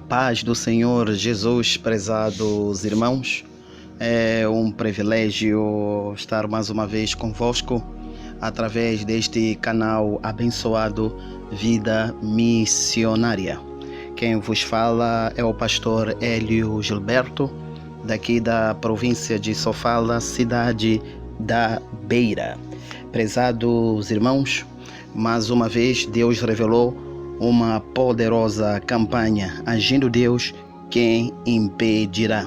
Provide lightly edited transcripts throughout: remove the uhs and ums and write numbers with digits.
paz do Senhor Jesus, prezados irmãos. É um privilégio estar mais uma vez convosco através deste canal abençoado Vida Missionária. Quem vos fala é o pastor Hélio Gilberto, daqui da província de Sofala, cidade da Beira. Prezados irmãos, mais uma vez Deus revelou uma poderosa campanha, agindo Deus, quem impedirá?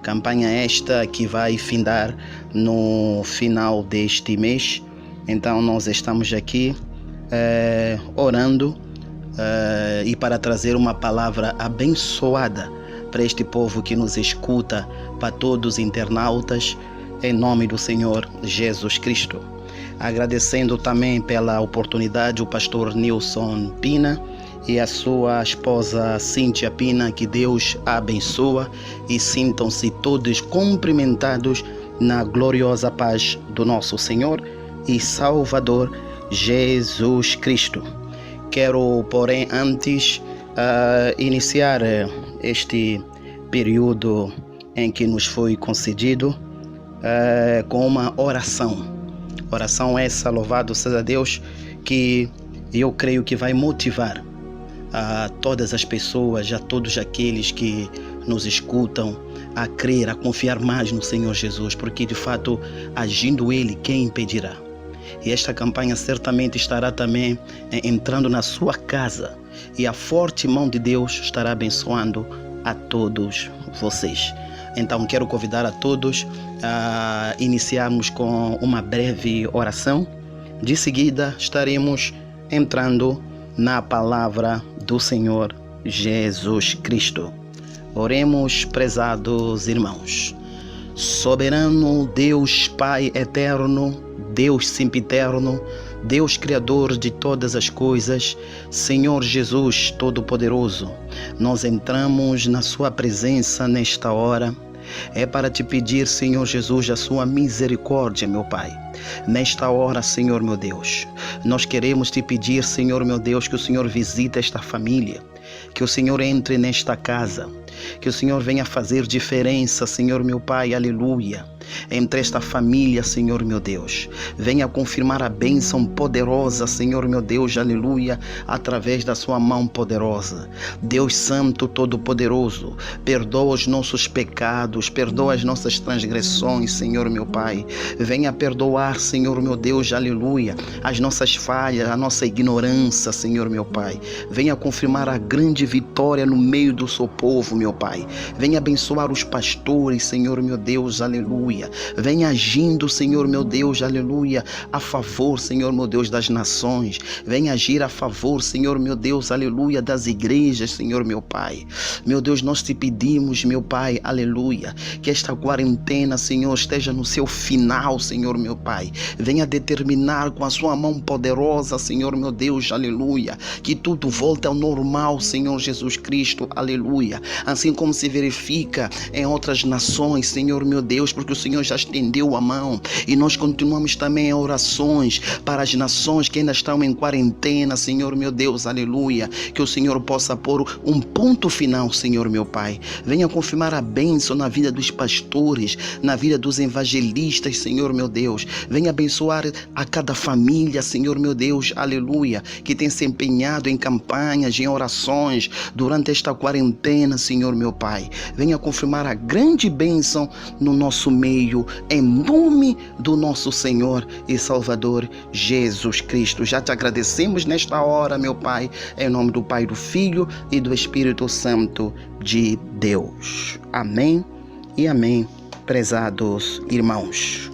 Campanha esta que vai findar no final deste mês. Então nós estamos aqui orando e para trazer uma palavra abençoada para este povo que nos escuta, para todos os internautas, em nome do Senhor Jesus Cristo. Agradecendo também pela oportunidade o pastor Nilson Pina e a sua esposa Cíntia Pina, que Deus abençoa e sintam-se todos cumprimentados na gloriosa paz do nosso Senhor e Salvador Jesus Cristo. Quero, porém, antes iniciar este período em que nos foi concedido com uma oração. Oração essa, louvado seja Deus, que eu creio que vai motivar a todas as pessoas, a todos aqueles que nos escutam, a crer, a confiar mais no Senhor Jesus, porque de fato, agindo Ele, quem impedirá? E esta campanha certamente estará também entrando na sua casa, e a forte mão de Deus estará abençoando a todos vocês. Então quero convidar a todos a iniciarmos com uma breve oração. De seguida estaremos entrando na palavra do Senhor Jesus Cristo. Oremos, prezados irmãos. Soberano Deus Pai eterno, Deus sempiterno, Deus Criador de todas as coisas, Senhor Jesus Todo-Poderoso, nós entramos na Sua presença nesta hora. É para te pedir, Senhor Jesus, a sua misericórdia, meu Pai. Nesta hora, Senhor meu Deus, nós queremos te pedir, Senhor meu Deus, que o Senhor visite esta família, que o Senhor entre nesta casa, que o Senhor venha fazer diferença, Senhor meu Pai, aleluia, entre esta família, Senhor meu Deus. Venha confirmar a bênção poderosa, Senhor meu Deus, aleluia, através da sua mão poderosa. Deus Santo Todo-Poderoso, perdoa os nossos pecados, perdoa as nossas transgressões, Senhor meu Pai. Venha perdoar, Senhor meu Deus, aleluia, as nossas falhas, a nossa ignorância, Senhor meu Pai. Venha confirmar a grande vitória no meio do seu povo, meu Pai. Venha abençoar os pastores, Senhor meu Deus, aleluia. Venha agindo, Senhor meu Deus, aleluia, a favor, Senhor meu Deus, das nações. Venha agir a favor, Senhor meu Deus, aleluia, das igrejas, Senhor meu Pai. Meu Deus, nós te pedimos, meu Pai, aleluia, que esta quarentena, Senhor, esteja no seu final, Senhor meu Pai. Venha determinar com a sua mão poderosa, Senhor meu Deus, aleluia, que tudo volte ao normal, Senhor Jesus Cristo, aleluia. Assim como se verifica em outras nações, Senhor meu Deus, porque o Senhor já estendeu a mão e nós continuamos também em orações para as nações que ainda estão em quarentena, Senhor meu Deus, aleluia, que o Senhor possa pôr um ponto final, Senhor meu Pai. Venha confirmar a bênção na vida dos pastores, na vida dos evangelistas, Senhor meu Deus. Venha abençoar a cada família, Senhor meu Deus, aleluia, que tem se empenhado em campanhas, em orações durante esta quarentena, Senhor meu Pai. Venha confirmar a grande bênção no nosso meio, em nome do nosso Senhor e Salvador Jesus Cristo. Já te agradecemos nesta hora, meu Pai, em nome do Pai, do Filho e do Espírito Santo de Deus. Amém e amém, prezados irmãos.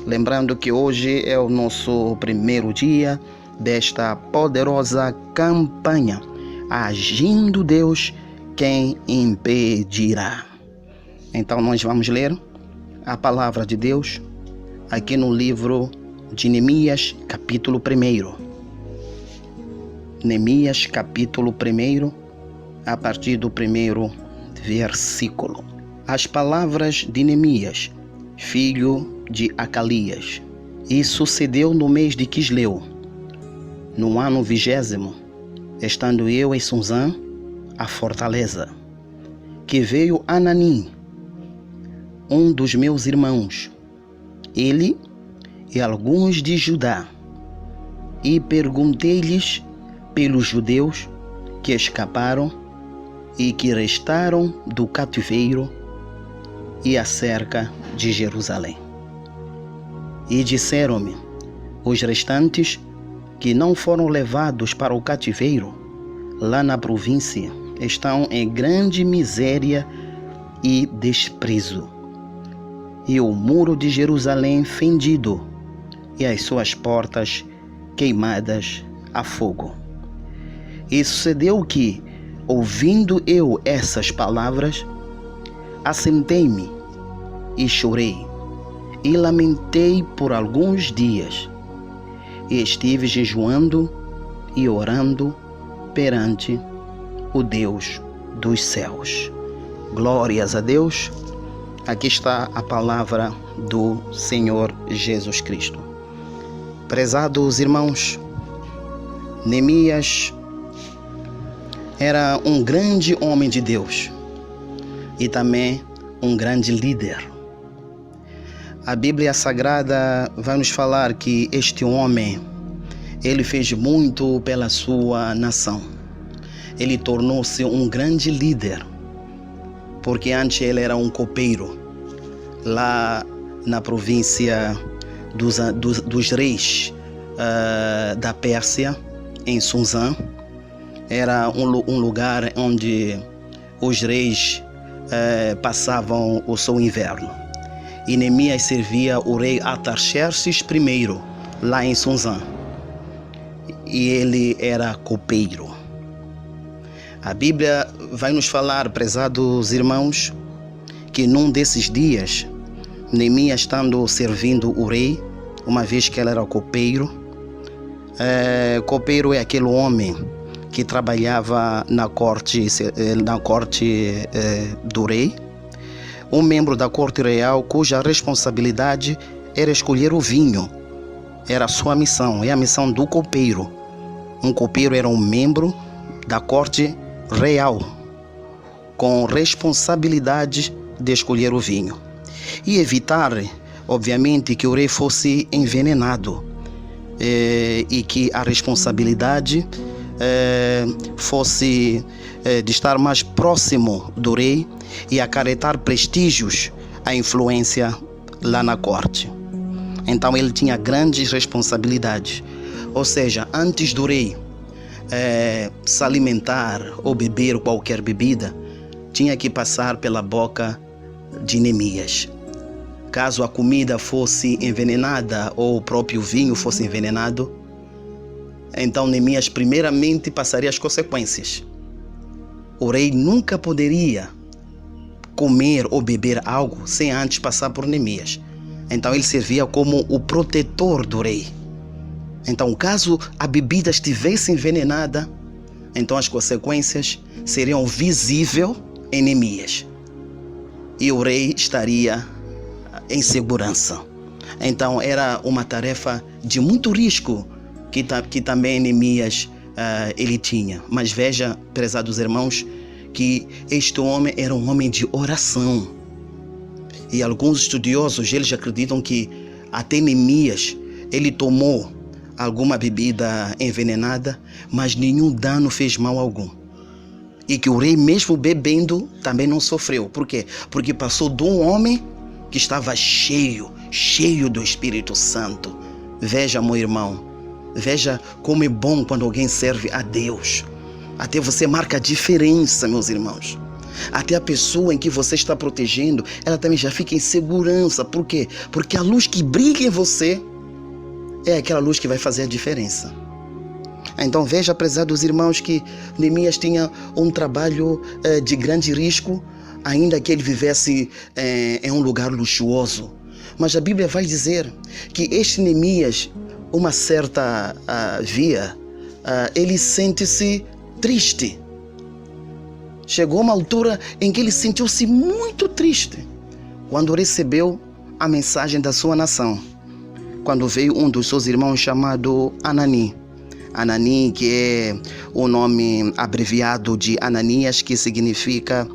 Lembrando que hoje é o nosso primeiro dia desta poderosa campanha, agindo Deus, quem impedirá? Então nós vamos ler a palavra de Deus aqui no livro de Neemias, capítulo 1. Neemias, capítulo 1, a partir do 1º versículo. As palavras de Neemias, filho de Acalias. E sucedeu no mês de Quisleu, no ano 20º, estando eu em Suzã, a fortaleza. que veio Anani, um dos meus irmãos, ele e alguns de Judá, e perguntei-lhes pelos judeus que escaparam e que restaram do cativeiro e acerca de Jerusalém. E disseram-me: os restantes que não foram levados para o cativeiro lá na província estão em grande miséria e desprezo, e o muro de Jerusalém fendido e as suas portas queimadas a fogo. E sucedeu que, ouvindo eu essas palavras, assentei-me e chorei, e lamentei por alguns dias, e estive jejuando e orando perante o Deus dos céus. Glórias a Deus. Aqui está a palavra do Senhor Jesus Cristo. Prezados irmãos, Neemias era um grande homem de Deus e também um grande líder. A Bíblia Sagrada vai nos falar que este homem, ele fez muito pela sua nação. Ele tornou-se um grande líder, porque antes ele era um copeiro lá na província dos reis da Pérsia, em Suzã. Era um lugar onde os reis passavam o seu inverno. E Neemias servia o rei Artaxerxes I, lá em Suzã. E ele era copeiro. A Bíblia vai nos falar, prezados irmãos, que num desses dias, Neemias estando servindo o rei, uma vez que ele era copeiro. Copeiro é aquele homem que trabalhava na corte do rei, um membro da corte real cuja responsabilidade era escolher o vinho. Era a sua missão, é a missão do copeiro. Um copeiro era um membro da corte real, com responsabilidade de escolher o vinho e evitar, obviamente, que o rei fosse envenenado, e que a responsabilidade fosse de estar mais próximo do rei e acarretar prestígios à influência lá na corte. Então ele tinha grandes responsabilidades, ou seja, antes do rei se alimentar ou beber qualquer bebida, tinha que passar pela boca de Neemias. Caso a comida fosse envenenada ou o próprio vinho fosse envenenado, então Neemias primeiramente passaria as consequências. O rei nunca poderia comer ou beber algo sem antes passar por Neemias. Então ele servia como o protetor do rei. Então, caso a bebida estivesse envenenada, então as consequências seriam visíveis em Neemias. E o rei estaria em segurança. Então era uma tarefa de muito risco que também Neemias ele tinha. Mas veja, prezados irmãos, que este homem era um homem de oração. E alguns estudiosos, eles acreditam que até Neemias, ele tomou alguma bebida envenenada, mas nenhum dano fez mal algum. E que o rei, mesmo bebendo, também não sofreu. Por quê? Porque passou de um homem que estava cheio do Espírito Santo. Veja, meu irmão, veja como é bom quando alguém serve a Deus. Até você marca a diferença, meus irmãos. Até a pessoa em que você está protegendo, ela também já fica em segurança. Por quê? Porque a luz que brilha em você é aquela luz que vai fazer a diferença. Então veja, prezados irmãos, que Neemias tinha um trabalho de grande risco, ainda que ele vivesse em um lugar luxuoso. Mas a Bíblia vai dizer que este Neemias, uma certa ele sente-se triste. Chegou uma altura em que ele sentiu-se muito triste quando recebeu a mensagem da sua nação. Quando veio um dos seus irmãos chamado Anani. Anani, que é o nome abreviado de Ananias, que significa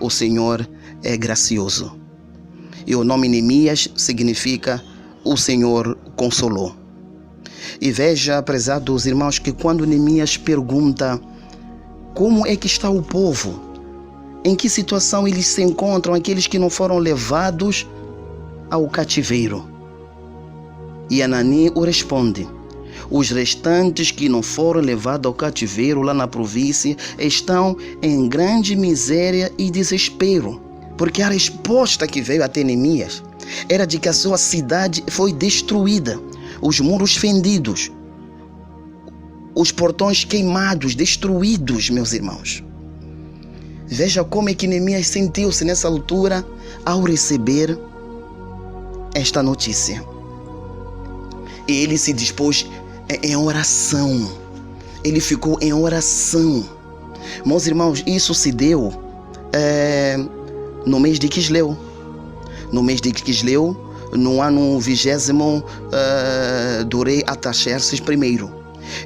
o Senhor é gracioso. E o nome Neemias significa o Senhor consolou. E veja, prezados irmãos, que quando Neemias pergunta como é que está o povo, em que situação eles se encontram, aqueles que não foram levados ao cativeiro. E Anani o responde: os restantes que não foram levados ao cativeiro lá na província estão em grande miséria e desespero. Porque a resposta que veio até Neemias era de que a sua cidade foi destruída, os muros fendidos, os portões queimados, destruídos, meus irmãos. Veja como é que Neemias sentiu-se nessa altura ao receber esta notícia. E ele se dispôs em oração. Ele ficou em oração. Meus irmãos, isso se deu no mês de Quisleu. No mês de Quisleu, no ano 20º do rei Artaxerxes I.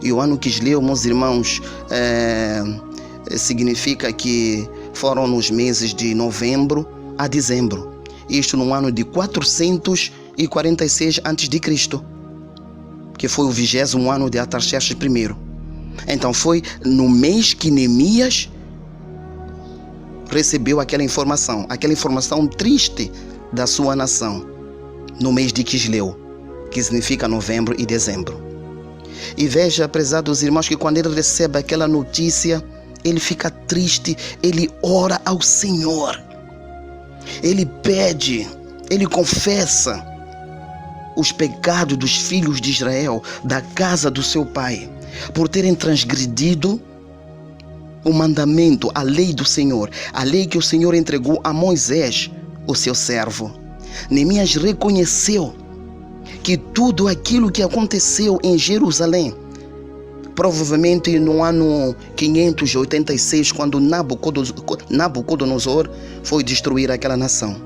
E o ano Quisleu, meus irmãos, significa que foram nos meses de novembro a dezembro. Isto no ano de 446 a.C., que foi o 20º ano de Artaxerxes I. Então foi no mês que Neemias recebeu aquela informação triste da sua nação, no mês de Quisleu, que significa novembro e dezembro. E veja, prezados irmãos, que quando ele recebe aquela notícia, ele fica triste, ele ora ao Senhor, ele pede, ele confessa os pecados dos filhos de Israel, da casa do seu pai, por terem transgredido o mandamento, a lei do Senhor, a lei que o Senhor entregou a Moisés, o seu servo. Neemias reconheceu que tudo aquilo que aconteceu em Jerusalém, provavelmente no ano 586, quando Nabucodonosor foi destruir aquela nação.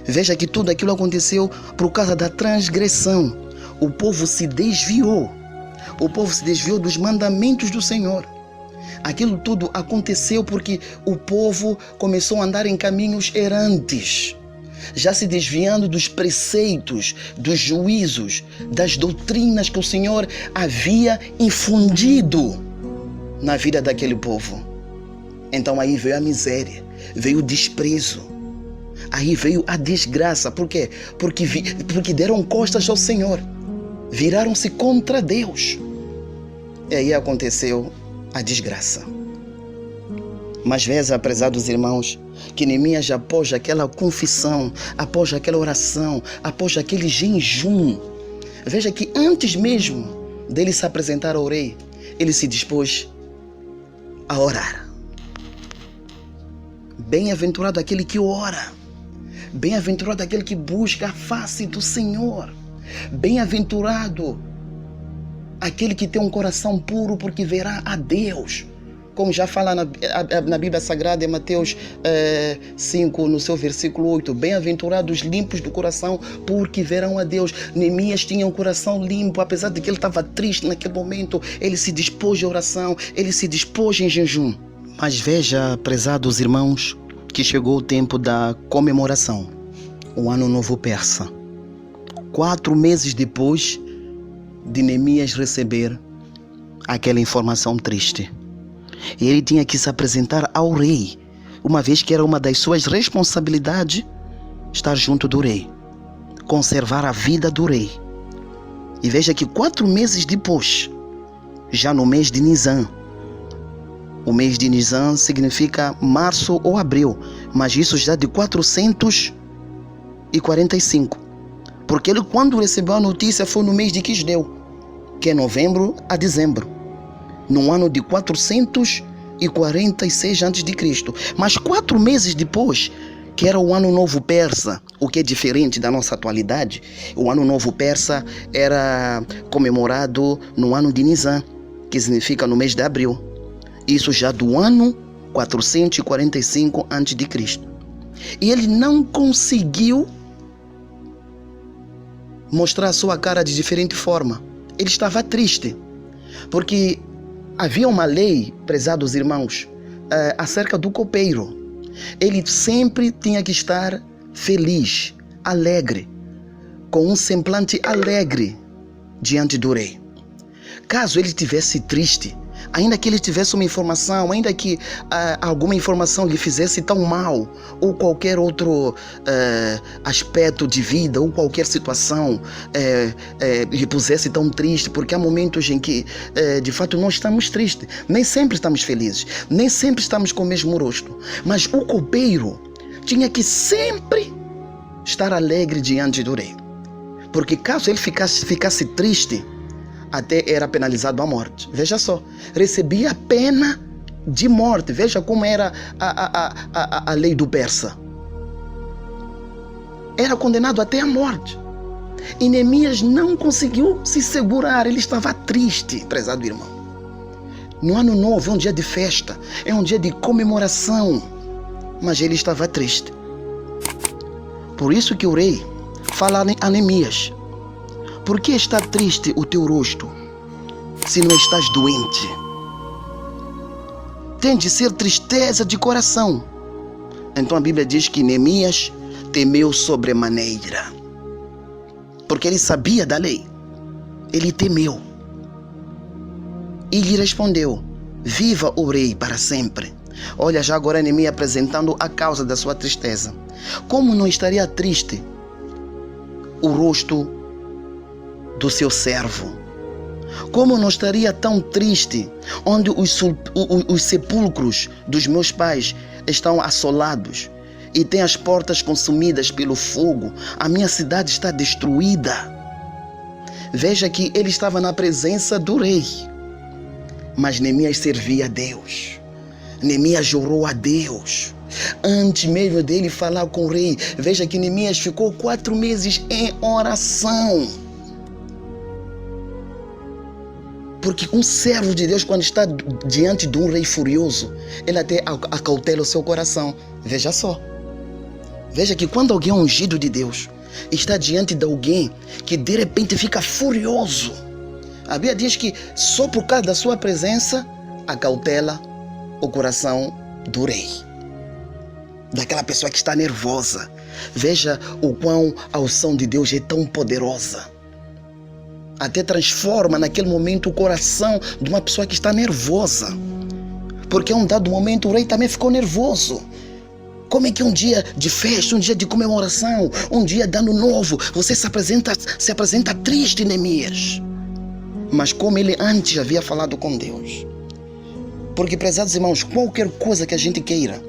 Veja que tudo aquilo aconteceu por causa da transgressão. O povo se desviou. O povo se desviou dos mandamentos do Senhor. Aquilo tudo aconteceu porque o povo começou a andar em caminhos errantes, já se desviando dos preceitos, dos juízos, das doutrinas que o Senhor havia infundido na vida daquele povo. Então aí veio a miséria, veio o desprezo, aí veio a desgraça. Por quê? Porque deram costas ao Senhor, viraram-se contra Deus. E aí aconteceu a desgraça. Mas veja, prezados irmãos, que Neemias, após aquela confissão, após aquela oração, após aquele jejum, veja que antes mesmo dele se apresentar ao rei, ele se dispôs a orar. Bem-aventurado aquele que ora, bem-aventurado aquele que busca a face do Senhor, bem-aventurado aquele que tem um coração puro, porque verá a Deus. Como já fala na Bíblia Sagrada, em Mateus 5, no seu versículo 8, bem-aventurados limpos do coração, porque verão a Deus. Neemias tinha um coração limpo, apesar de que ele estava triste naquele momento, ele se dispôs de oração, ele se dispôs em jejum. Mas veja, prezados irmãos, que chegou o tempo da comemoração, o Ano Novo Persa. 4 meses depois de Neemias receber aquela informação triste. E ele tinha que se apresentar ao rei, uma vez que era uma das suas responsabilidades estar junto do rei, conservar a vida do rei. E veja que 4 meses depois, já no mês de Nisan, o mês de Nisan significa março ou abril, mas isso já de 445, porque ele, quando recebeu a notícia, foi no mês de Quisleu, que é novembro a dezembro, no ano de 446 a.C. Mas 4 meses depois, que era o Ano Novo Persa, o que é diferente da nossa atualidade, o Ano Novo Persa era comemorado no ano de Nisan, que significa no mês de abril. Isso já do ano 445 a.C. E ele não conseguiu mostrar a sua cara de diferente forma. Ele estava triste, porque havia uma lei, prezados irmãos, acerca do copeiro. Ele sempre tinha que estar feliz, alegre, com um semblante alegre diante do rei. Caso ele estivesse triste, ainda que ele tivesse uma informação, ainda que alguma informação lhe fizesse tão mal, ou qualquer outro aspecto de vida, ou qualquer situação lhe pusesse tão triste, porque há momentos em que de fato não estamos tristes, nem sempre estamos felizes, nem sempre estamos com o mesmo rosto, mas o copeiro tinha que sempre estar alegre diante do rei, porque caso ele ficasse triste, até era penalizado à morte. Veja só, recebia a pena de morte. Veja como era a lei do persa. Era condenado até à morte. E Neemias não conseguiu se segurar, ele estava triste, prezado irmão. No ano novo é um dia de festa, é um dia de comemoração, mas ele estava triste. Por isso que o rei fala a Neemias: por que está triste o teu rosto, se não estás doente? Tem de ser tristeza de coração. Então a Bíblia diz que Neemias temeu sobremaneira, porque ele sabia da lei. Ele temeu. E lhe respondeu: viva o rei para sempre. Olha, já agora Neemias apresentando a causa da sua tristeza. Como não estaria triste o rosto do seu servo? Como não estaria tão triste onde os sepulcros dos meus pais estão assolados e têm as portas consumidas pelo fogo? A minha cidade está destruída. Veja que ele estava na presença do rei, mas Neemias servia a Deus. Neemias orou a Deus. Antes mesmo dele falar com o rei, veja que Neemias ficou 4 meses em oração. Porque um servo de Deus, quando está diante de um rei furioso, ele até acautela o seu coração. Veja só. Veja que quando alguém é ungido de Deus, está diante de alguém que de repente fica furioso, a Bíblia diz que só por causa da sua presença, acautela o coração do rei, daquela pessoa que está nervosa. Veja o quão a unção de Deus é tão poderosa. Até transforma naquele momento o coração de uma pessoa que está nervosa. Porque a um dado momento o rei também ficou nervoso. Como é que um dia de festa, um dia de comemoração, um dia de ano novo, você se apresenta triste, Neemias? Mas como ele antes havia falado com Deus. Porque, prezados irmãos, qualquer coisa que a gente queira,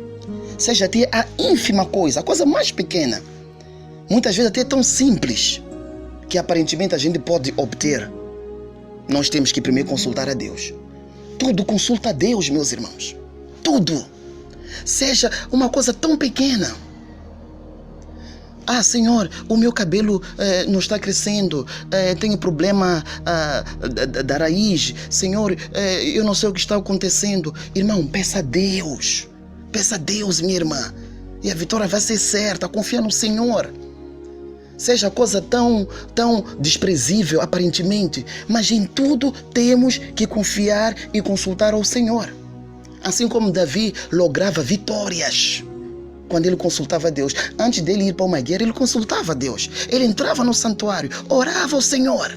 seja até a ínfima coisa, a coisa mais pequena, muitas vezes até tão simples, que aparentemente a gente pode obter, nós temos que primeiro consultar a Deus. Tudo consulta a Deus, meus irmãos. Tudo. Seja uma coisa tão pequena. Ah, Senhor, o meu cabelo não está crescendo, tenho problema da raiz. Senhor, eu não sei o que está acontecendo. Irmão, peça a Deus. Peça a Deus, minha irmã. E a vitória vai ser certa. Confia no Senhor. Seja coisa tão desprezível aparentemente, mas em tudo temos que confiar e consultar ao Senhor. Assim como Davi lograva vitórias quando ele consultava a Deus. Antes dele ir para uma guerra, ele consultava a Deus. Ele entrava no santuário, orava ao Senhor.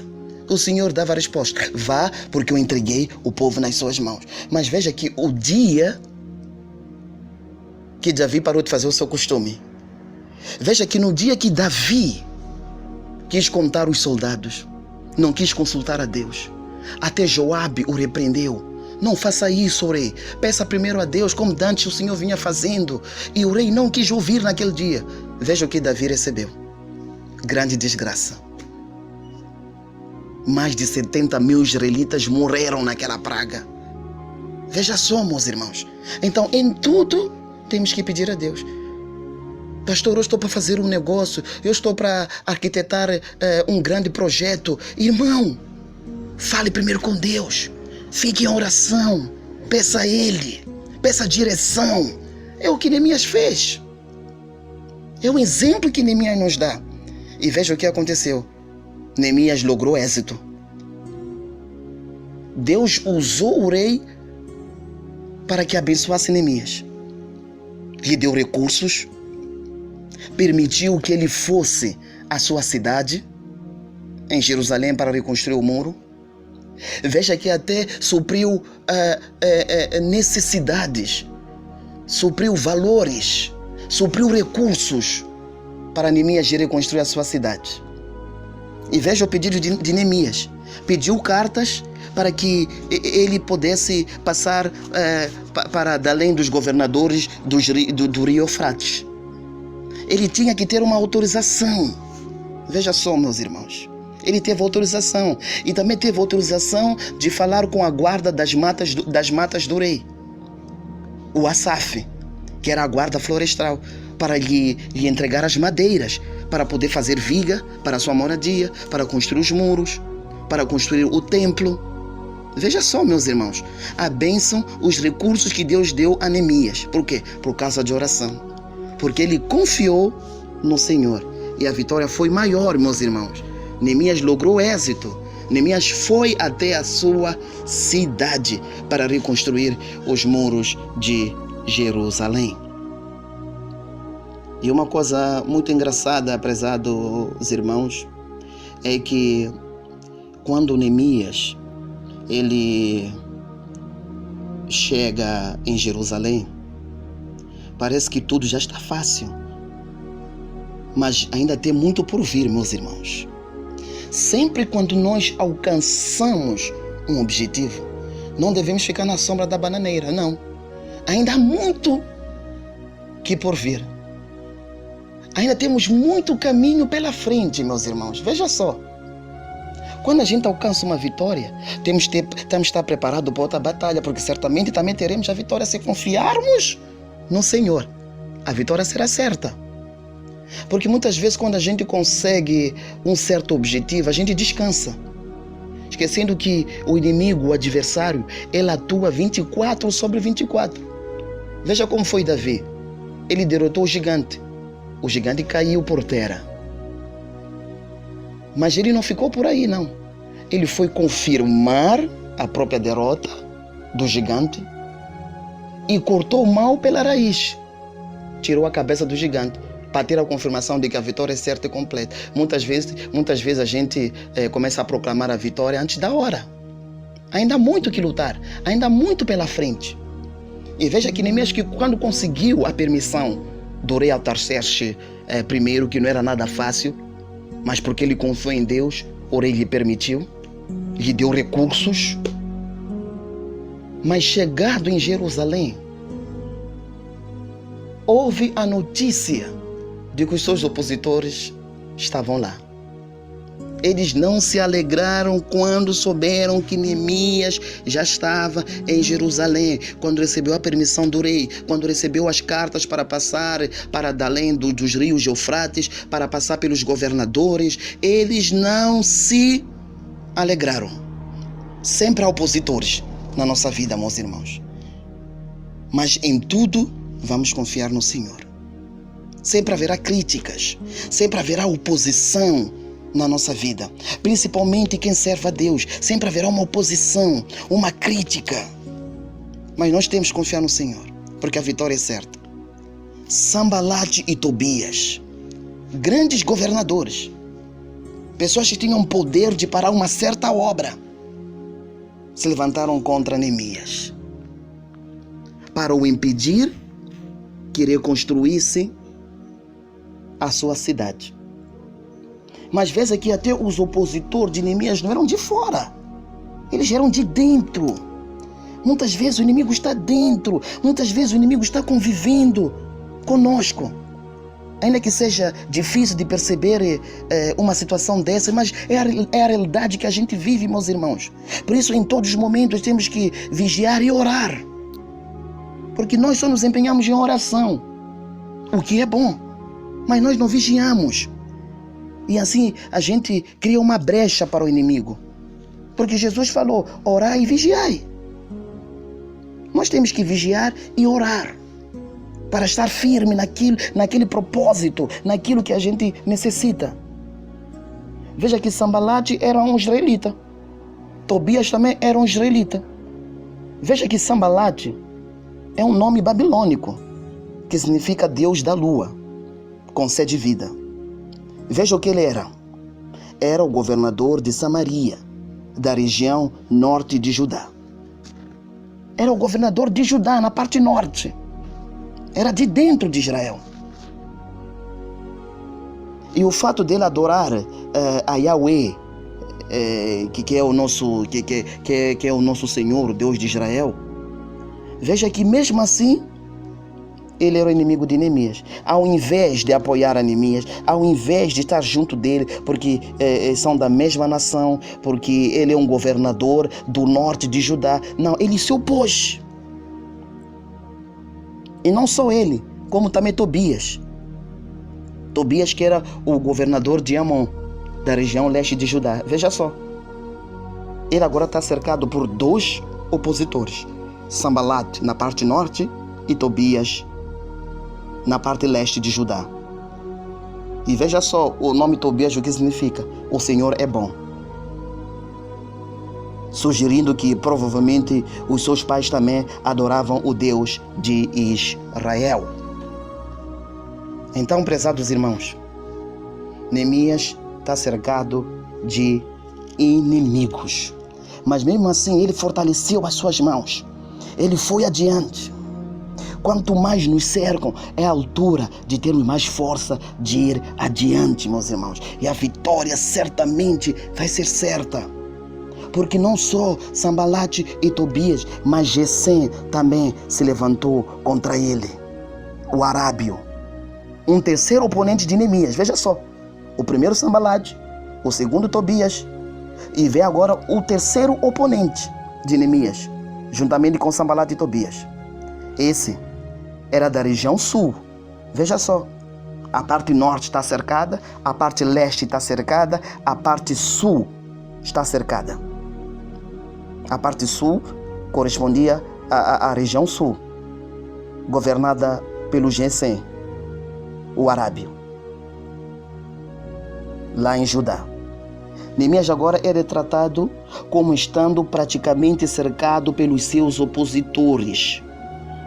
O Senhor dava a resposta: vá, porque eu entreguei o povo nas suas mãos. Mas veja que o dia que Davi parou de fazer o seu costume, veja que no dia que Davi quis contar os soldados, não quis consultar a Deus, até Joabe o repreendeu. Não faça isso, rei. Peça primeiro a Deus, como antes o Senhor vinha fazendo. E o rei não quis ouvir naquele dia. Veja o que Davi recebeu. Grande desgraça. Mais de 70 mil israelitas morreram naquela praga. Veja só, meus irmãos. Então, em tudo, temos que pedir a Deus. Pastor, eu estou para fazer um negócio. Eu estou para arquitetar um grande projeto. Irmão, fale primeiro com Deus. Fique em oração, peça a Ele, peça a direção. É o que Neemias fez. É um exemplo que Neemias nos dá. E veja o que aconteceu. Neemias logrou êxito. Deus usou o rei para que abençoasse Neemias. Lhe deu recursos, permitiu que ele fosse à sua cidade, em Jerusalém, para reconstruir o muro. Veja que até supriu necessidades, supriu valores, supriu recursos para Neemias reconstruir a sua cidade. E veja o pedido de Neemias. Pediu cartas para que ele pudesse passar para além dos governadores do rio Eufrates. Ele tinha que ter uma autorização. Veja só, meus irmãos. Ele teve autorização. E também teve autorização de falar com a guarda das matas do rei. O Asaf, que era a guarda florestal, para lhe entregar as madeiras, para poder fazer viga para a sua moradia, para construir os muros, para construir o templo. Veja só, meus irmãos, a bênção, os recursos que Deus deu a Neemias. Por quê? Por causa de oração. Porque ele confiou no Senhor. E a vitória foi maior, meus irmãos. Neemias logrou êxito. Neemias foi até a sua cidade para reconstruir os muros de Jerusalém. E uma coisa muito engraçada, prezados irmãos, é que quando Neemias ele chega em Jerusalém, parece que tudo já está fácil. Mas ainda tem muito por vir, meus irmãos. Sempre quando nós alcançamos um objetivo, não devemos ficar na sombra da bananeira, não. Ainda há muito que por vir. Ainda temos muito caminho pela frente, meus irmãos. Veja só. Quando a gente alcança uma vitória, temos que estar preparados para outra batalha, porque certamente também teremos a vitória se confiarmos no Senhor. A vitória será certa. Porque muitas vezes quando a gente consegue um certo objetivo, a gente descansa. Esquecendo que o inimigo, o adversário, ele atua 24 sobre 24. Veja como foi Davi. Ele derrotou o gigante. O gigante caiu por terra. Mas ele não ficou por aí, não. Ele foi confirmar a própria derrota do gigante e cortou o mal pela raiz. Tirou a cabeça do gigante para ter a confirmação de que a vitória é certa e completa. Muitas vezes a gente começa a proclamar a vitória antes da hora. Ainda há muito que lutar, ainda há muito pela frente. E veja que Neemias, que quando conseguiu a permissão do rei Artaxerxes primeiro, que não era nada fácil, mas porque ele confiou em Deus, o rei lhe permitiu, lhe deu recursos. Mas chegado em Jerusalém, houve a notícia de que os seus opositores estavam lá. Eles não se alegraram quando souberam que Neemias já estava em Jerusalém, quando recebeu a permissão do rei, quando recebeu as cartas para passar para além dos rios Eufrates, para passar pelos governadores. Eles não se alegraram. Sempre há opositores na nossa vida, meus irmãos. Mas em tudo vamos confiar no Senhor. Sempre haverá críticas, sempre haverá oposição na nossa vida, principalmente quem serve a Deus. Sempre haverá uma oposição, uma crítica, mas nós temos que confiar no Senhor, porque a vitória é certa. Sanbalate e Tobias, grandes governadores, pessoas que tinham poder de parar uma certa obra, se levantaram contra Neemias para o impedir que reconstruísse a sua cidade. Mas veja que até os opositores de Neemias não eram de fora. Eles eram de dentro. Muitas vezes o inimigo está dentro. Muitas vezes o inimigo está convivendo conosco. Ainda que seja difícil de perceber uma situação dessa, mas é a realidade que a gente vive, meus irmãos. Por isso, em todos os momentos, temos que vigiar e orar. Porque nós só nos empenhamos em oração, o que é bom, mas nós não vigiamos. E assim a gente cria uma brecha para o inimigo. Porque Jesus falou, orai e vigiai. Nós temos que vigiar e orar para estar firme naquele propósito, naquilo que a gente necessita. Veja que Sanbalate era um israelita. Tobias também era um israelita. Veja que Sanbalate é um nome babilônico, que significa Deus da lua, concede vida. Veja o que ele era. Era o governador de Samaria, da região norte de Judá. Era o governador de Judá, na parte norte. Era de dentro de Israel. E o fato dele adorar a Yahweh, que é o nosso, que é o nosso Senhor, o Deus de Israel, veja que mesmo assim, ele era o inimigo de Neemias. Ao invés de apoiar a Neemias, ao invés de estar junto dele, porque são da mesma nação, porque ele é um governador do norte de Judá, não, ele se opôs. E não só ele, como também Tobias. Tobias, que era o governador de Amon, da região leste de Judá. Veja só. Ele agora está cercado por 2 opositores. Sanbalat na parte norte e Tobias na parte leste de Judá. E veja só o nome Tobias, o que significa? O Senhor é bom. Sugerindo que provavelmente os seus pais também adoravam o Deus de Israel. Então, prezados irmãos, Neemias está cercado de inimigos. Mas mesmo assim, ele fortaleceu as suas mãos. Ele foi adiante. Quanto mais nos cercam, é a altura de termos mais força de ir adiante, meus irmãos. E a vitória certamente vai ser certa. Porque não só Sanbalat e Tobias, mas Gesem também se levantou contra ele. O arábio. Um terceiro oponente de Neemias. Veja só. O primeiro Sanbalat, o segundo Tobias. E vê agora o terceiro oponente de Neemias, juntamente com Sanbalat e Tobias. Esse era da região sul. Veja só. A parte norte está cercada, a parte leste está cercada, a parte sul está cercada. A parte sul correspondia à região sul, governada pelo Gesem, o arábio, lá em Judá. Neemias agora é retratado como estando praticamente cercado pelos seus opositores.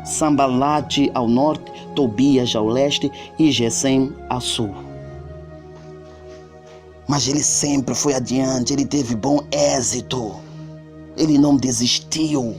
Sanbalat ao norte, Tobias ao leste e Gesem a sul. Mas ele sempre foi adiante, ele teve bom êxito. Ele não desistiu.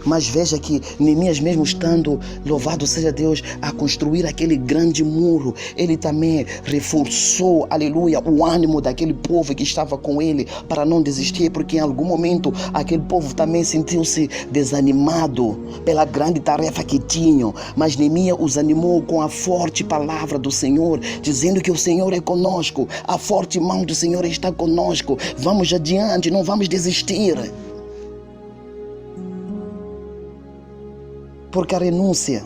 Mas veja que Neemias, mesmo estando, louvado seja Deus, a construir aquele grande muro, ele também reforçou, aleluia, o ânimo daquele povo que estava com ele para não desistir, porque em algum momento aquele povo também sentiu-se desanimado pela grande tarefa que tinham. Mas Neemias os animou com a forte palavra do Senhor, dizendo que o Senhor é conosco, a forte mão do Senhor está conosco, vamos adiante, não vamos desistir. Porque a renúncia,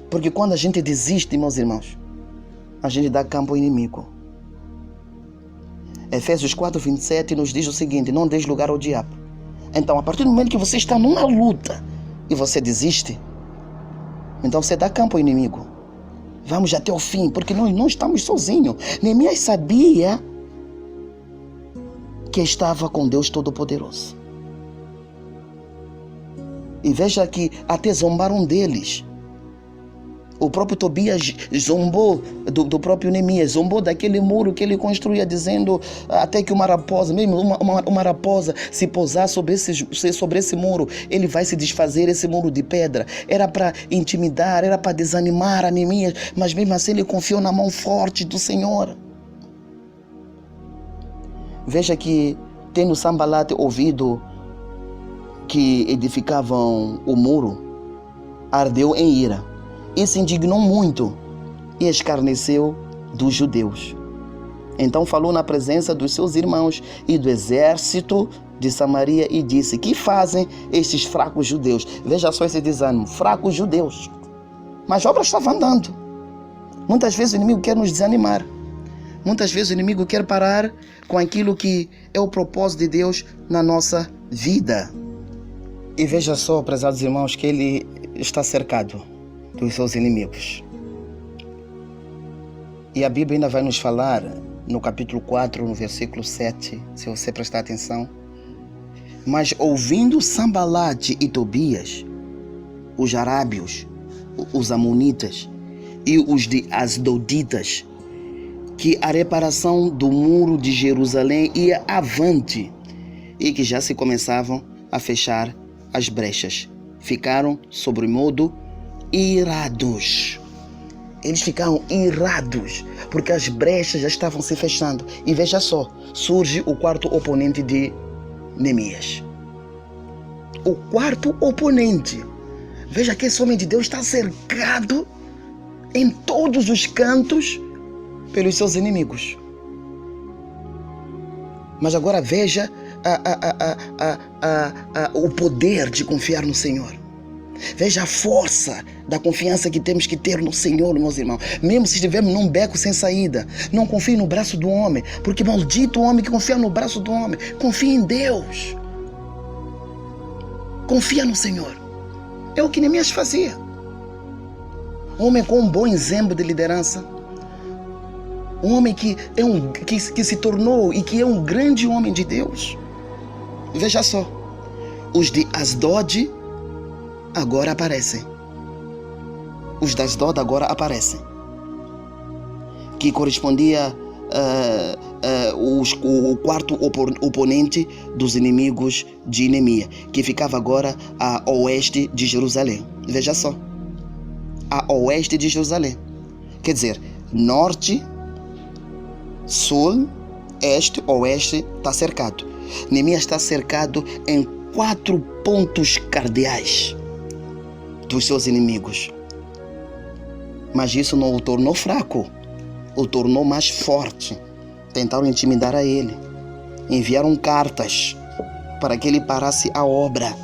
porque quando a gente desiste, meus irmãos, a gente dá campo ao inimigo. Efésios 4:27 nos diz o seguinte: não deis lugar ao diabo. Então, a partir do momento que você está numa luta e você desiste, então você dá campo ao inimigo. Vamos até o fim, porque nós não estamos sozinhos. Neemias sabia que estava com Deus Todo-Poderoso. E veja que até zombaram deles. O próprio Tobias zombou do próprio Neemias, zombou daquele muro que ele construía, dizendo até que uma raposa, mesmo uma raposa, se pousar sobre esse muro, ele vai se desfazer, esse muro de pedra. Era para intimidar, era para desanimar a Neemias, mas mesmo assim ele confiou na mão forte do Senhor. Veja que, tendo Sanbalat ouvido que edificavam o muro, ardeu em ira e se indignou muito e escarneceu dos judeus. Então falou na presença dos seus irmãos e do exército de Samaria e disse: que fazem estes fracos judeus? Veja só esse desânimo, fracos judeus. Mas a obra estava andando. Muitas vezes o inimigo quer nos desanimar. Muitas vezes o inimigo quer parar com aquilo que é o propósito de Deus na nossa vida. E veja só, prezados irmãos, que ele está cercado dos seus inimigos. E a Bíblia ainda vai nos falar, no capítulo 4, no versículo 7, se você prestar atenção, Mas ouvindo Sambalate e Tobias, os arábios, os amonitas e os de Asdoditas, que a reparação do muro de Jerusalém ia avante e que já se começavam a fechar as brechas, ficaram sobremodo irados. Eles ficaram irados porque as brechas já estavam se fechando. E veja só, surge o quarto oponente de Neemias. O quarto oponente. Veja que esse homem de Deus está cercado em todos os cantos pelos seus inimigos. Mas agora veja o poder de confiar no Senhor. Veja a força da confiança que temos que ter no Senhor, meus irmãos. Mesmo se estivermos num beco sem saída, não confie no braço do homem, porque maldito o homem que confia no braço do homem. Confie em Deus. Confia no Senhor. É o que Neemias fazia. Um homem com um bom exemplo de liderança. Um homem que se tornou e que é um grande homem de Deus. Veja só, os de Asdod agora aparecem. Os de Asdod agora aparecem. Que correspondia o quarto oponente dos inimigos de Neemias, que ficava agora a oeste de Jerusalém. Veja só, a oeste de Jerusalém. Quer dizer, norte, sul, este, oeste está cercado. Neemias está cercado em 4 pontos cardeais dos seus inimigos. Mas isso não o tornou fraco, o tornou mais forte. Tentaram intimidar a ele. Enviaram cartas para que ele parasse a obra.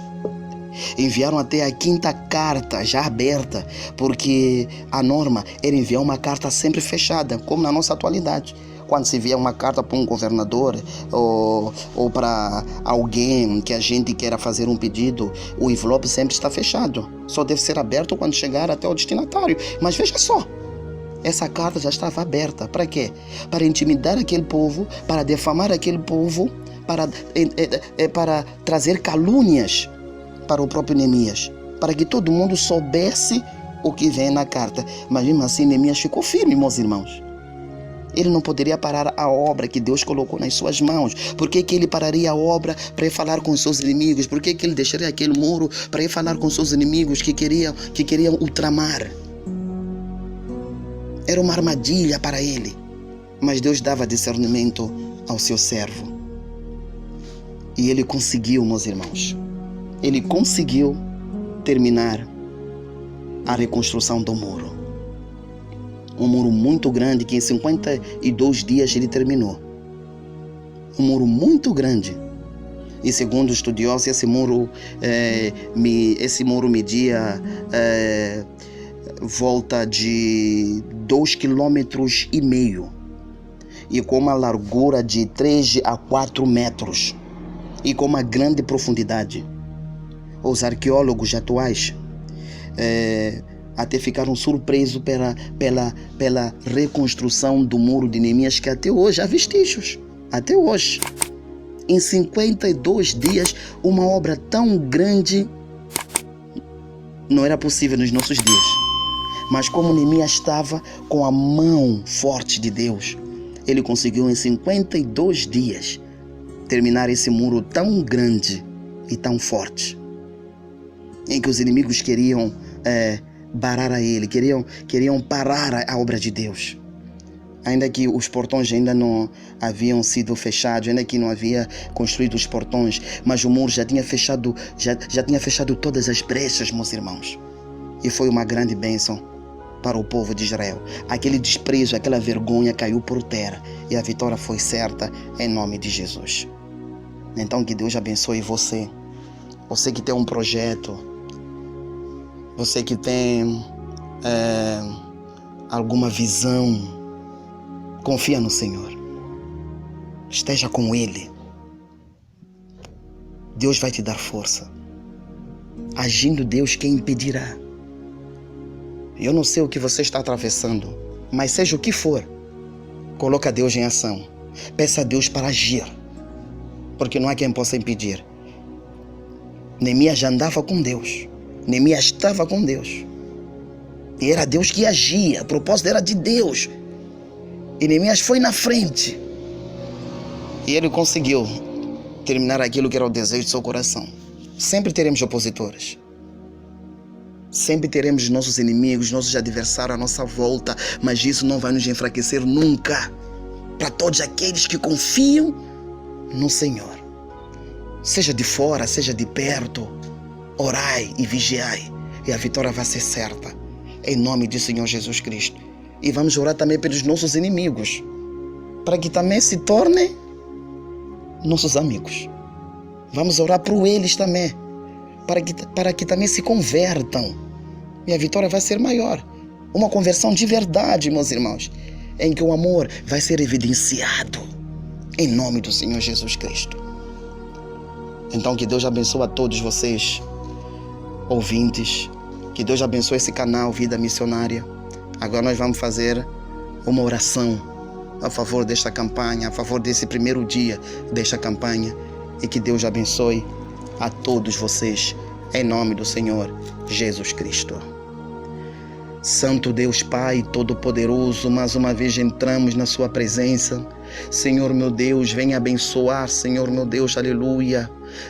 Enviaram até a 5ª carta já aberta, porque a norma era enviar uma carta sempre fechada, como na nossa atualidade. Quando se envia uma carta para um governador ou para alguém que a gente queira fazer um pedido, o envelope sempre está fechado. Só deve ser aberto quando chegar até o destinatário. Mas veja só, essa carta já estava aberta. Para quê? Para intimidar aquele povo, para defamar aquele povo, para trazer calúnias para o próprio Neemias, para que todo mundo soubesse o que vem na carta. Mas mesmo assim Neemias ficou firme, meus irmãos. Ele não poderia parar a obra que Deus colocou nas suas mãos. Por que ele pararia a obra para ir falar com os seus inimigos? Por que ele deixaria aquele muro para ir falar com os seus inimigos que queriam o tramar? Era uma armadilha para ele. Mas Deus dava discernimento ao seu servo. E ele conseguiu, meus irmãos. Ele conseguiu terminar a reconstrução do muro. Um muro muito grande que em 52 dias ele terminou. Um muro muito grande. E segundo os estudiosos, esse muro media volta de 2,5 km e com uma largura de 3 a 4 metros e com uma grande profundidade. Os arqueólogos atuais até ficaram surpresos pela reconstrução do muro de Neemias, que até hoje há vestígios. Até hoje. Em 52 dias, uma obra tão grande não era possível nos nossos dias. Mas como Neemias estava com a mão forte de Deus, ele conseguiu em 52 dias terminar esse muro tão grande e tão forte, em que os inimigos queriam barar a ele, queriam parar a obra de Deus. Ainda que os portões ainda não haviam sido fechados, ainda que não havia construído os portões, mas o muro já tinha fechado todas as brechas, meus irmãos. E foi uma grande bênção para o povo de Israel. Aquele desprezo, aquela vergonha caiu por terra e a vitória foi certa em nome de Jesus. Então que Deus abençoe você. Você que tem um projeto, você que tem alguma visão, confia no Senhor. Esteja com Ele. Deus vai te dar força. Agindo Deus, quem impedirá? Eu não sei o que você está atravessando, mas seja o que for, coloca Deus em ação. Peça a Deus para agir, porque não há quem possa impedir. Neemias já andava com Deus. Neemias estava com Deus. E era Deus que agia. O propósito era de Deus. E Neemias foi na frente. E ele conseguiu terminar aquilo que era o desejo do seu coração. Sempre teremos opositores. Sempre teremos nossos inimigos, nossos adversários à nossa volta. Mas isso não vai nos enfraquecer nunca. Para todos aqueles que confiam no Senhor. Seja de fora, seja de perto. Orai e vigiai. E a vitória vai ser certa. Em nome do Senhor Jesus Cristo. E vamos orar também pelos nossos inimigos. Para que também se tornem nossos amigos. Vamos orar por eles também. Para que também se convertam. E a vitória vai ser maior. Uma conversão de verdade, meus irmãos. Em que o amor vai ser evidenciado. Em nome do Senhor Jesus Cristo. Então que Deus abençoe a todos vocês, ouvintes. Que Deus abençoe esse canal Vida Missionária. Agora nós vamos fazer uma oração a favor desta campanha, a favor desse primeiro dia desta campanha. E que Deus abençoe a todos vocês, em nome do Senhor Jesus Cristo. Santo Deus Pai Todo-Poderoso, mais uma vez entramos na sua presença. Senhor meu Deus, venha abençoar, Senhor meu Deus, aleluia.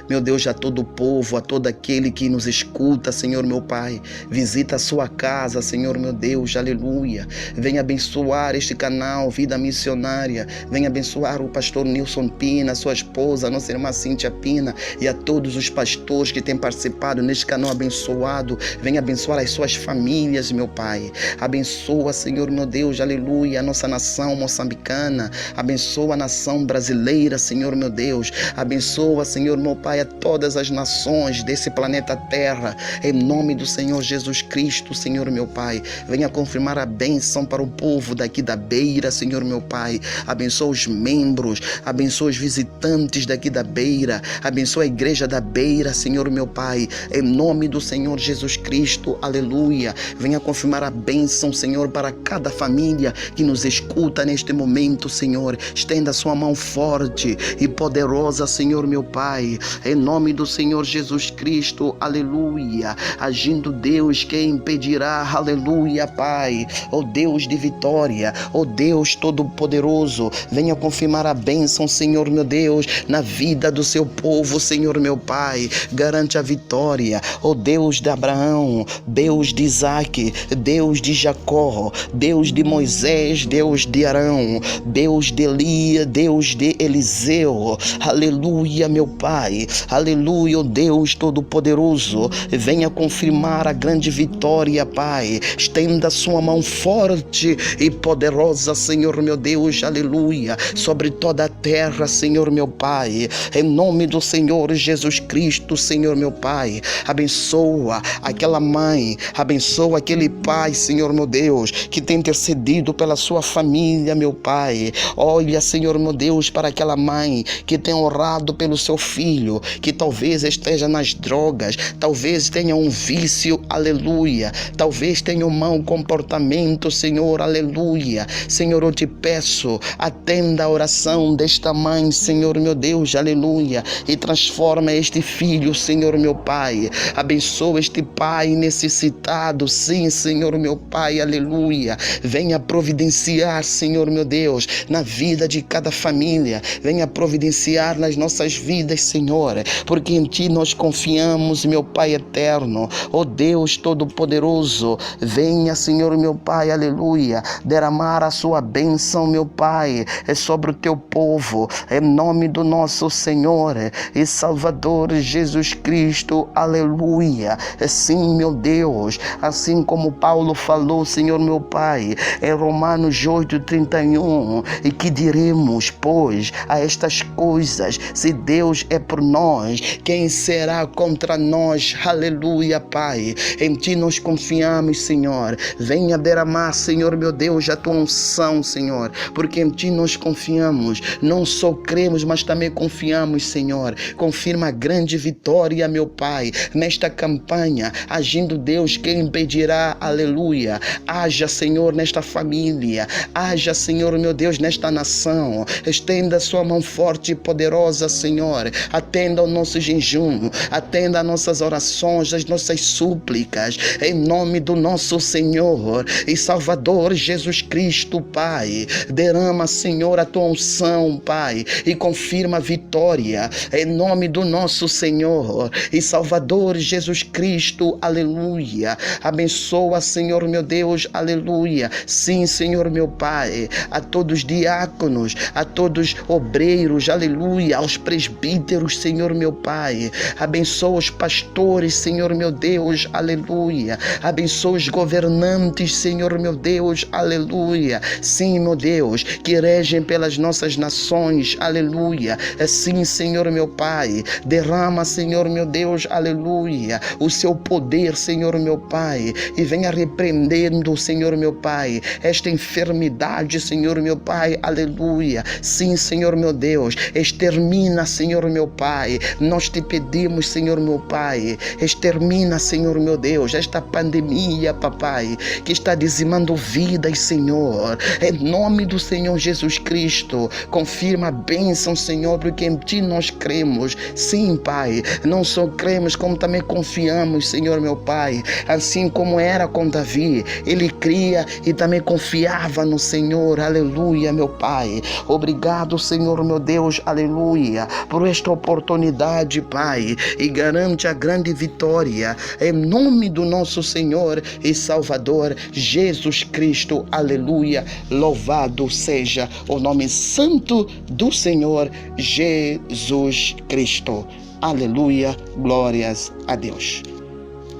Meu Deus, a todo o povo, a todo aquele que nos escuta, Senhor meu Pai, visita a sua casa, Senhor meu Deus, aleluia. Venha abençoar este canal Vida Missionária, venha abençoar o pastor Nilson Pina, sua esposa, a nossa irmã Cíntia Pina e a todos os pastores que têm participado neste canal abençoado. Venha abençoar as suas famílias, meu Pai. Abençoa, Senhor meu Deus, aleluia, a nossa nação moçambicana. Abençoa a nação brasileira, Senhor meu Deus. Abençoa, Senhor meu Pai, a todas as nações desse planeta Terra. Em nome do Senhor Jesus Cristo, Senhor meu Pai. Venha confirmar a bênção para o povo daqui da Beira, Senhor meu Pai. Abençoa os membros, abençoa os visitantes daqui da Beira. Abençoa a igreja da Beira, Senhor meu Pai. Em nome do Senhor Jesus Cristo, aleluia. Venha confirmar a bênção, Senhor, para cada família que nos escuta neste momento, Senhor. Estenda a sua mão forte e poderosa, Senhor meu Pai. Em nome do Senhor Jesus Cristo, aleluia. Agindo Deus, quem impedirá, aleluia, Pai. Ó Deus de vitória, ó Deus Todo-Poderoso, venha confirmar a bênção, Senhor meu Deus, na vida do seu povo, Senhor meu Pai. Garante a vitória, ó Deus de Abraão, Deus de Isaac, Deus de Jacó, Deus de Moisés, Deus de Arão, Deus de Elias, Deus de Eliseu, aleluia, meu Pai. Aleluia, oh Deus Todo-Poderoso, venha confirmar a grande vitória, Pai. Estenda sua mão forte e poderosa, Senhor meu Deus, aleluia, sobre toda a terra, Senhor meu Pai. Em nome do Senhor Jesus Cristo, Senhor meu Pai. Abençoa aquela mãe, abençoa aquele pai, Senhor meu Deus, que tem intercedido pela sua família, meu Pai. Olha, Senhor meu Deus, para aquela mãe que tem orado pelo seu filho, que talvez esteja nas drogas, talvez tenha um vício, aleluia, talvez tenha um mau comportamento, Senhor, aleluia. Senhor, eu te peço, atenda a oração desta mãe, Senhor meu Deus, aleluia, e transforma este filho, Senhor meu Pai. Abençoa este pai necessitado, sim, Senhor meu Pai, aleluia. Venha providenciar, Senhor meu Deus, na vida de cada família, venha providenciar nas nossas vidas, Senhor, porque em Ti nós confiamos, meu Pai eterno, ó Deus Todo-Poderoso. Venha, Senhor meu Pai, aleluia, derramar a sua bênção, meu Pai, sobre o Teu povo, em nome do nosso Senhor e Salvador Jesus Cristo, aleluia. Sim, meu Deus, assim como Paulo falou, Senhor meu Pai, em Romanos 8:31, e que diremos, pois, a estas coisas, se Deus é por nós, quem será contra nós? Aleluia, Pai. Em Ti nós confiamos, Senhor. Venha derramar, Senhor meu Deus, a Tua unção, Senhor, porque em Ti nós confiamos. Não só cremos, mas também confiamos, Senhor. Confirma a grande vitória, meu Pai, nesta campanha. Agindo Deus, quem impedirá? Aleluia. Haja, Senhor, nesta família. Haja, Senhor meu Deus, nesta nação. Estenda a sua mão forte e poderosa, Senhor, a atenda ao nosso jejum, atenda às nossas orações, às nossas súplicas, em nome do nosso Senhor e Salvador Jesus Cristo, Pai. Derrama, Senhor, a tua unção, Pai, e confirma a vitória, em nome do nosso Senhor e Salvador Jesus Cristo, aleluia. Abençoa, Senhor meu Deus, aleluia. Sim, Senhor meu Pai, a todos os diáconos, a todos obreiros, aleluia, aos presbíteros, Senhor meu Pai. Abençoa os pastores, Senhor meu Deus, aleluia. Abençoa os governantes, Senhor meu Deus, aleluia. Sim, meu Deus, que regem pelas nossas nações, aleluia. Sim, Senhor meu Pai, derrama, Senhor meu Deus, aleluia, o seu poder, Senhor meu Pai, e venha repreendendo, Senhor meu Pai, esta enfermidade, Senhor meu Pai, aleluia. Sim, Senhor meu Deus, extermina, Senhor meu Pai, nós te pedimos, Senhor meu Pai, extermina, Senhor meu Deus, esta pandemia, papai, que está dizimando vidas, Senhor, em nome do Senhor Jesus Cristo. Confirma a bênção, Senhor, porque em ti nós cremos. Sim, Pai, não só cremos, como também confiamos, Senhor meu Pai, assim como era com Davi, ele cria e também confiava no Senhor, aleluia, meu Pai. Obrigado, Senhor meu Deus, aleluia, por esta oportunidade, Pai, e garante a grande vitória, em nome do nosso Senhor e Salvador Jesus Cristo, aleluia. Louvado seja o nome santo do Senhor Jesus Cristo, aleluia, glórias a Deus.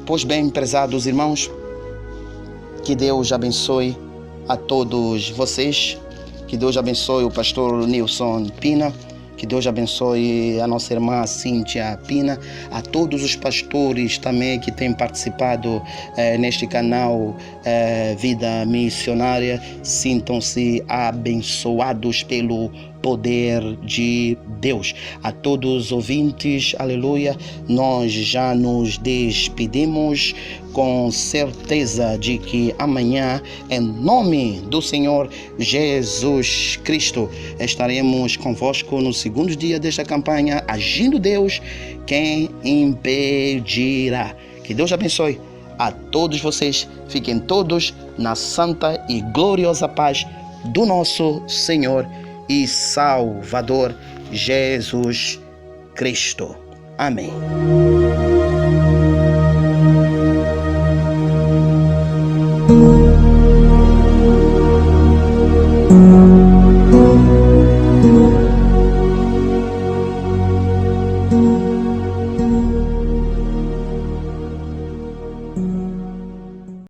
Pois bem, prezados irmãos, que Deus abençoe a todos vocês, que Deus abençoe o pastor Nilson Pina, que Deus abençoe a nossa irmã Cíntia Pina, a todos os pastores também que têm participado neste canal Vida Missionária. Sintam-se abençoados pelo poder de Deus. A todos os ouvintes, aleluia, nós já nos despedimos com certeza de que amanhã, em nome do Senhor Jesus Cristo, estaremos convosco no segundo dia desta campanha, agindo Deus, quem impedirá. Que Deus abençoe a todos vocês. Fiquem todos na santa e gloriosa paz do nosso Senhor e Salvador Jesus Cristo. Amém.